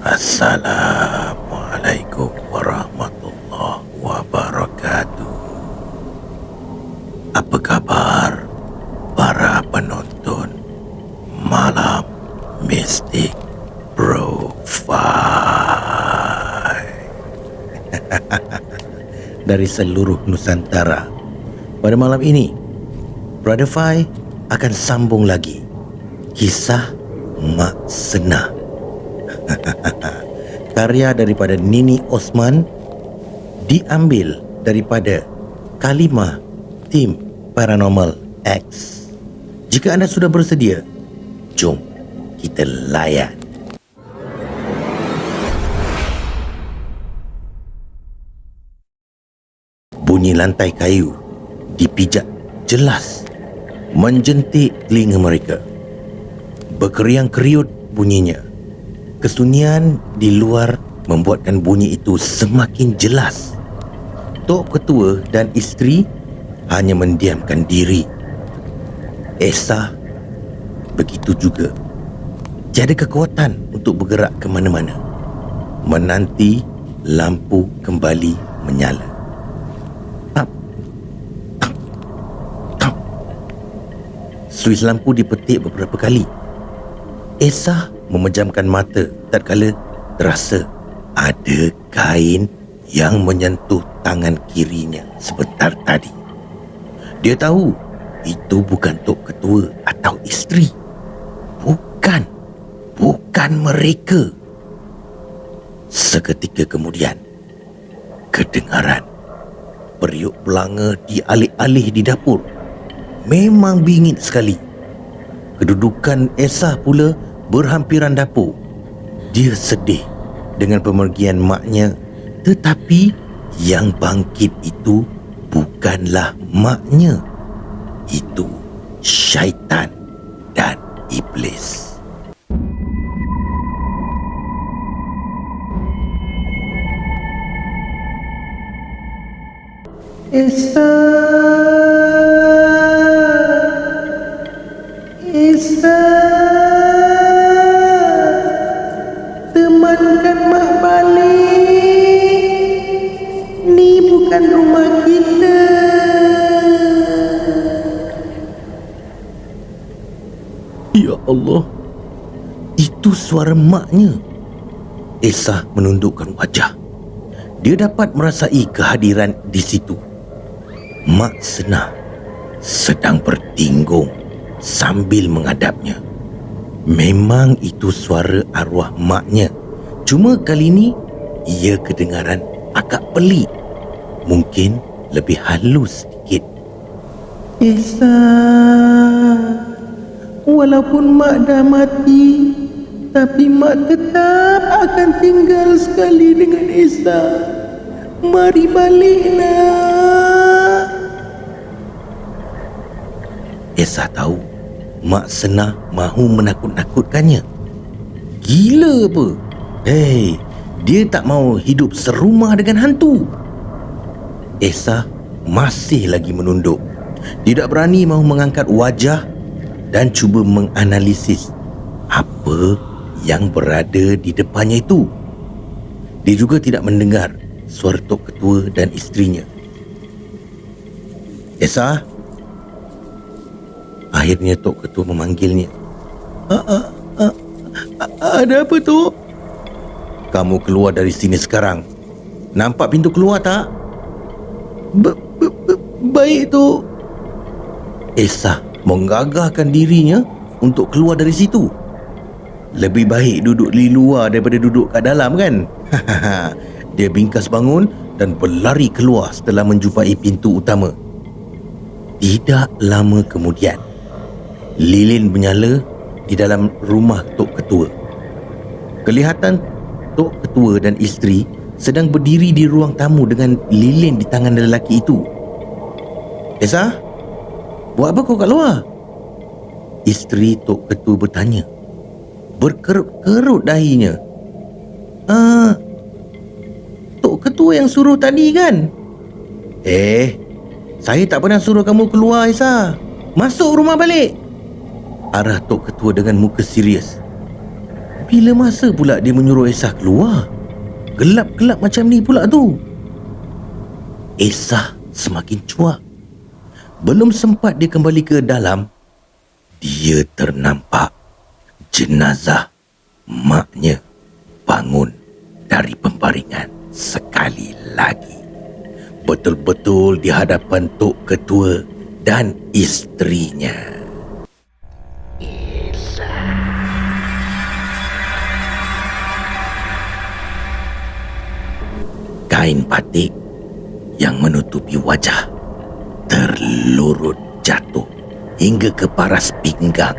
Assalamualaikum warahmatullahi wabarakatuh. Apa khabar para penonton Malam Mistik Profile dari seluruh Nusantara? Pada malam ini, Brother Fai akan sambung lagi kisah Mak Senah. Karya daripada Nini Osman, diambil daripada kalimah tim Paranormal X. Jika anda sudah bersedia, jom kita layan. Bunyi lantai kayu dipijak jelas menjentik telinga mereka. Berkeriang-keriut bunyinya. Kesunyian di luar membuatkan bunyi itu semakin jelas. Tok Ketua dan isteri hanya mendiamkan diri. Esa begitu juga. Tiada kekuatan untuk bergerak ke mana-mana. Menanti lampu kembali menyala. Tap, tap, tap. Suis lampu dipetik beberapa kali. Esa memejamkan mata tatkala terasa ada kain yang menyentuh tangan kirinya sebentar tadi. Dia tahu itu bukan Tok Ketua atau isteri. Bukan mereka. Seketika kemudian, kedengaran periuk belanga di alih-alih di dapur. Memang bingit sekali. Kedudukan Esa pula berhampiran dapur. Dia sedih dengan pemergian maknya, tetapi yang bangkit itu bukanlah maknya. Itu syaitan dan iblis. Esa, temankan mak balik. Ni bukan rumah kita. Ya Allah, itu suara maknya. Esa menundukkan wajah. Dia dapat merasai kehadiran di situ. Mak Senah sedang bertinggung sambil menghadapnya. Memang itu suara arwah maknya. Cuma kali ini ia kedengaran agak pelik. Mungkin lebih halus sedikit. Esa, walaupun mak dah mati, tapi mak tetap akan tinggal sekali dengan Esa. Mari balik nak. Esa tahu Mak Senah mahu menakut-nakutkannya. Gila apa? Hei, dia tak mahu hidup serumah dengan hantu. Esa masih lagi menunduk. Tidak berani mahu mengangkat wajah dan cuba menganalisis apa yang berada di depannya itu. Dia juga tidak mendengar suara Tok Ketua dan isterinya. Esa. Akhirnya Tok Ketua memanggilnya. Ada apa, Tok? Kamu keluar dari sini sekarang. Nampak pintu keluar tak? Baik, Tok. Esa menggagahkan dirinya untuk keluar dari situ. Lebih baik duduk di luar daripada duduk kat dalam, kan? Dia bingkas bangun dan berlari keluar setelah menjumpai pintu utama. Tidak lama kemudian, lilin menyala di dalam rumah Tok Ketua. Kelihatan Tok Ketua dan isteri sedang berdiri di ruang tamu dengan lilin di tangan lelaki itu. Esa, buat apa kau kat luar? Isteri Tok Ketua bertanya. Berkerut-kerut dahinya. Tok Ketua yang suruh tadi, kan? Saya tak pernah suruh kamu keluar, Esa. Masuk rumah balik. Arah Tok Ketua dengan muka serius. Bila masa pula dia menyuruh Esah keluar? Gelap-gelap macam ni pula tu. Esah semakin cuak. Belum sempat dia kembali ke dalam, dia ternampak jenazah maknya bangun dari pembaringan sekali lagi. Betul-betul di hadapan Tok Ketua dan isterinya. Kain batik yang menutupi wajah terlurut jatuh hingga ke paras pinggang.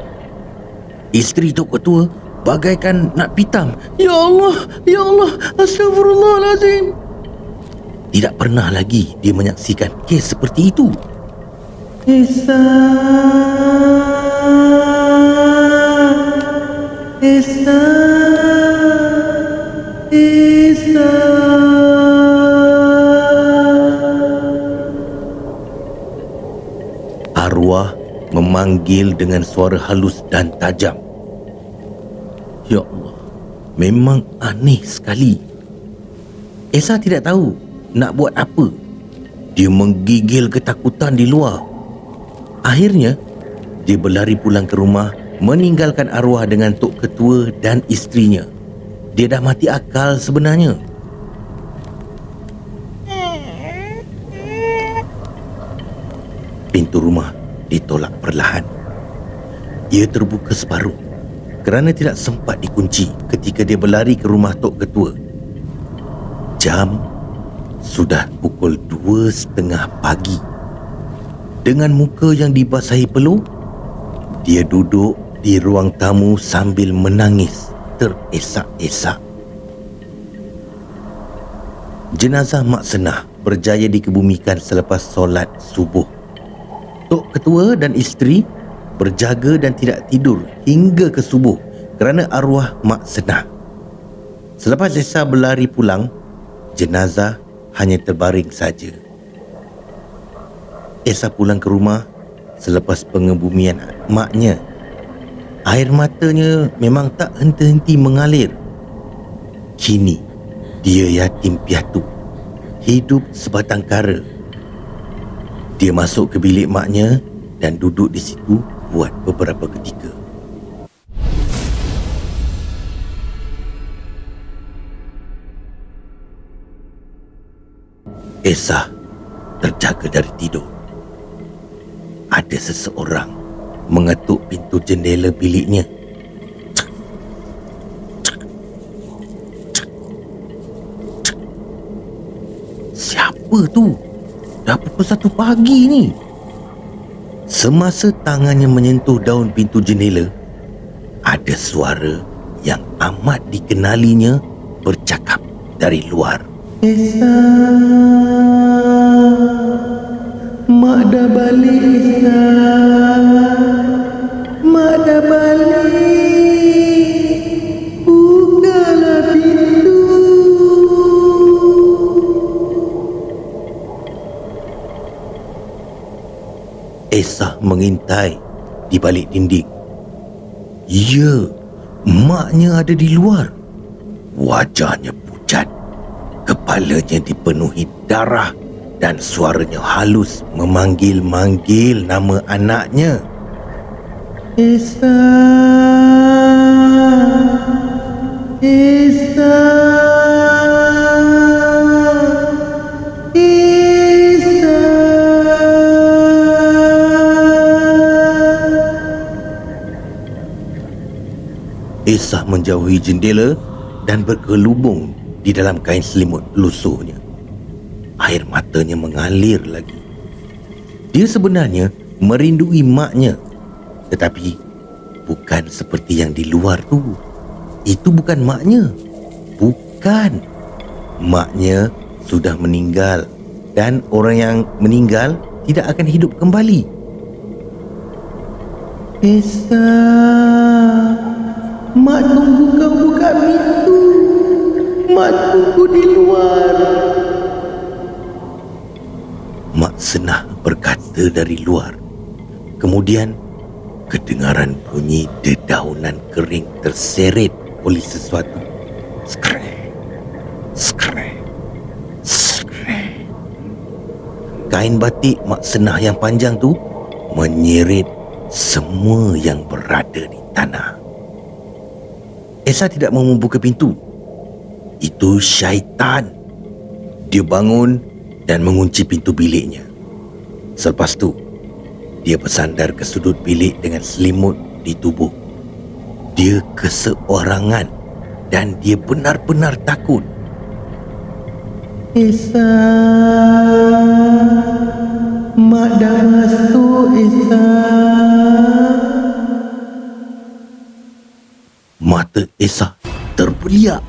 Isteri Tok Ketua bagaikan nak pitam. Ya Allah, ya Allah, astagfirullahalazim. Tidak pernah lagi dia menyaksikan kes seperti itu. Arwah memanggil dengan suara halus dan tajam. Ya Allah, memang aneh sekali. Esah tidak tahu nak buat apa. Dia menggigil ketakutan di luar. Akhirnya, dia berlari pulang ke rumah, meninggalkan arwah dengan Tok Ketua dan isterinya. Dia dah mati akal sebenarnya. Pintu rumah ditolak perlahan. Ia terbuka separuh kerana tidak sempat dikunci ketika dia berlari ke rumah Tok Ketua. Jam sudah pukul 2:30 pagi. Dengan muka yang dibasahi peluh, dia duduk di ruang tamu sambil menangis teresak-esak. Jenazah Mak Senah berjaya dikebumikan selepas solat subuh. Tok Ketua dan isteri berjaga dan tidak tidur hingga ke subuh kerana arwah Mak Senah. Selepas Esah berlari pulang, jenazah hanya terbaring saja. Esah pulang ke rumah selepas pengebumian maknya. Air matanya memang tak henti-henti mengalir. Kini dia yatim piatu, hidup sebatang kara. Dia masuk ke bilik maknya dan duduk di situ buat beberapa ketika. Esah terjaga dari tidur. Ada seseorang mengetuk pintu jendela biliknya. Siapa tu? Dah pukul 1 pagi ni. Semasa tangannya menyentuh daun pintu jendela, ada suara yang amat dikenalinya bercakap dari luar. Esah, Mak dah balik, Esah. Mak dah balik. Bukalah pintu. Esah mengintai di balik dinding. Ya, maknya ada di luar. Wajahnya pucat, kepalanya dipenuhi darah dan suaranya halus memanggil-manggil nama anaknya. Esah, Esah, Esah menjauhi jendela dan bergelubung di dalam kain selimut lusuhnya. Air matanya mengalir lagi. Dia sebenarnya merindui maknya, tetapi bukan seperti yang di luar tu. Itu bukan maknya. Bukan. Maknya sudah meninggal dan orang yang meninggal tidak akan hidup kembali. Esah, Mak tunggu kau buka pintu. Mak tunggu di luar. Mak Senah berkata dari luar. Kemudian kedengaran bunyi dedaunan kering terseret oleh sesuatu. Skrek, skrek, skrek. Kain batik Mak Senah yang panjang tu menyeret semua yang berada di tanah. Esa tidak mahu membuka pintu. Itu syaitan. Dia bangun dan mengunci pintu biliknya. Selepas tu, dia bersandar ke sudut bilik dengan selimut di tubuh. Dia keseorangan dan dia benar-benar takut. Esa, Mak dah masuk, Esa. Mata Esa terbeliak.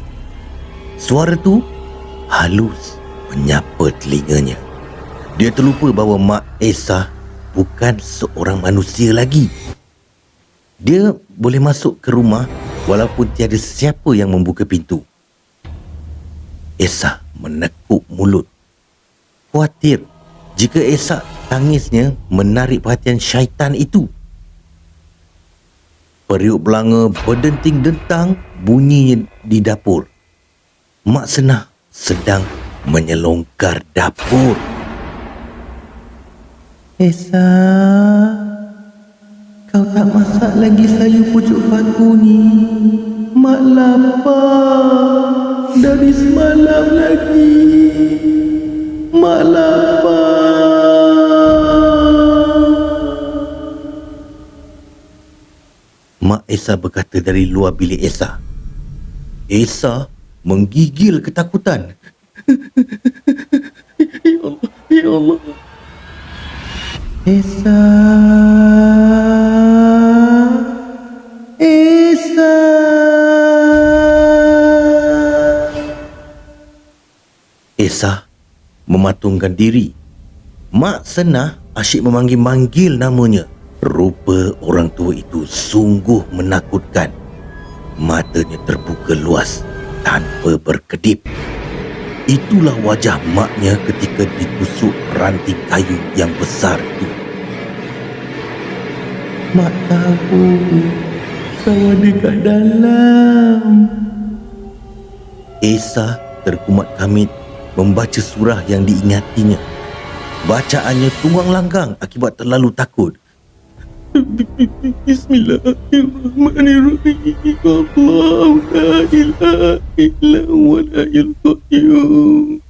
Suara tu halus menyapa telinganya. Dia terlupa bahawa Mak Esa bukan seorang manusia lagi. Dia boleh masuk ke rumah walaupun tiada siapa yang membuka pintu. Esa menekuk mulut. Khawatir jika Esa tangisnya menarik perhatian syaitan itu. Periuk belanga berdenting-dentang bunyinya di dapur. Mak Senah sedang menyelongkar dapur. Esa, kau tak masak lagi sayur pucuk paku ni. Mak lapar dari semalam lagi. Mak lapar. Mak Esa berkata dari luar bilik Esa. Esa menggigil ketakutan. Ya Allah, ya Allah. Esa, Esa. Esa mematungkan diri. Mak Senah asyik memanggil-manggil namanya. Rupa orang tua itu sungguh menakutkan. Matanya terbuka luas tanpa berkedip. Itulah wajah maknya ketika ditusuk ranting kayu yang besar itu. Mak tahu kau ada kat dalam. Esa terkumat kamit membaca surah yang diingatinya. Bacaannya tuang langgang akibat terlalu takut. Bismillahirrahmanirrahim. Allahu la ilaha illa huwal hayyul qayyum.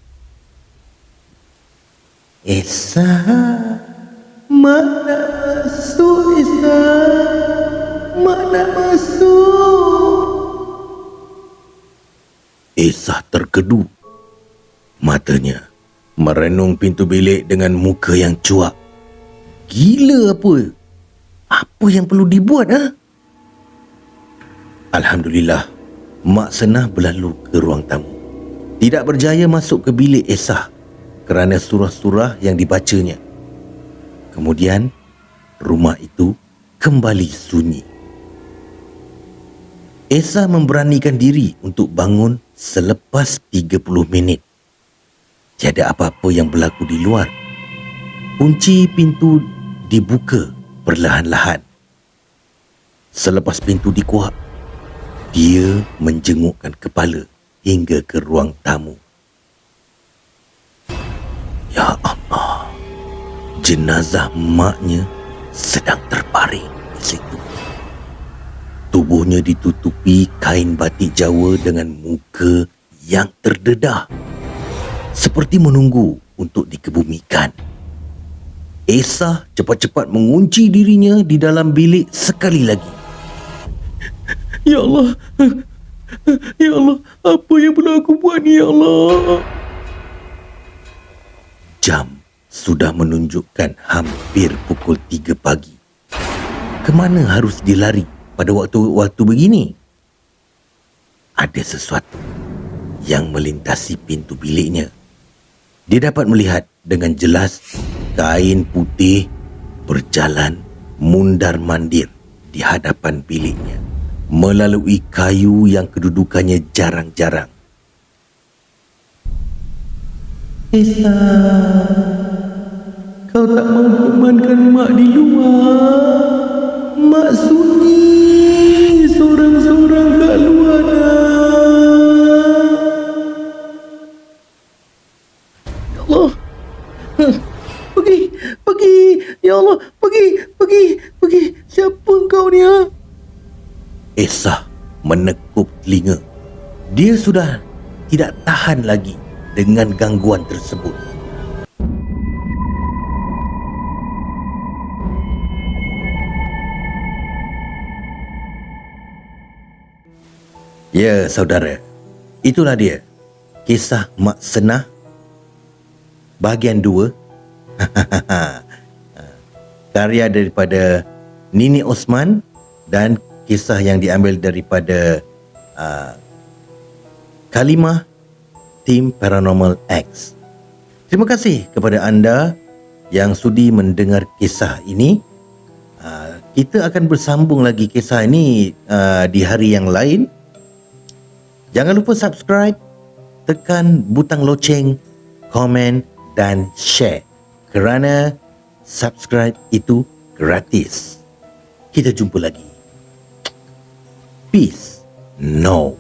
Esa, Mak nak masuk, Esa. Mak nak masuk. Esa terkedu. Matanya merenung pintu bilik dengan muka yang cuak. Gila apa? Apa yang perlu dibuat, ha? Alhamdulillah, Mak Senah berlalu ke ruang tamu. Tidak berjaya masuk ke bilik Esa kerana surah-surah yang dibacanya. Kemudian, rumah itu kembali sunyi. Esa memberanikan diri untuk bangun selepas 30 minit. Tiada apa-apa yang berlaku di luar. Kunci pintu dibuka perlahan-lahan. Selepas pintu dikuak, dia menjengukkan kepala hingga ke ruang tamu. Ya Allah, jenazah maknya sedang terbaring di situ. Tubuhnya ditutupi kain batik Jawa dengan muka yang terdedah, seperti menunggu untuk dikebumikan. Esa cepat-cepat mengunci dirinya di dalam bilik sekali lagi. Ya Allah, ya Allah, apa yang perlu aku buat ni, ya Allah? Jam sudah menunjukkan hampir pukul 3 pagi. Kemana harus dia lari pada waktu-waktu begini? Ada sesuatu yang melintasi pintu biliknya. Dia dapat melihat dengan jelas kain putih berjalan mundar-mandir di hadapan biliknya melalui kayu yang kedudukannya jarang-jarang. Esa, kau tak menghukumankan mak di luar. Mak sunyi seorang-seorang kat luar dah. Dia sudah tidak tahan lagi dengan gangguan tersebut. Ya, saudara, itulah dia kisah Mak Senah bahagian 2. Karya daripada Nini Osman dan kisah yang diambil daripada Kalimah Tim Paranormal X. Terima kasih kepada anda yang sudi mendengar kisah ini. Kita akan bersambung lagi kisah ini di hari yang lain. Jangan lupa subscribe, tekan butang loceng, komen dan share. Kerana subscribe itu gratis. Kita jumpa lagi. Peace. No.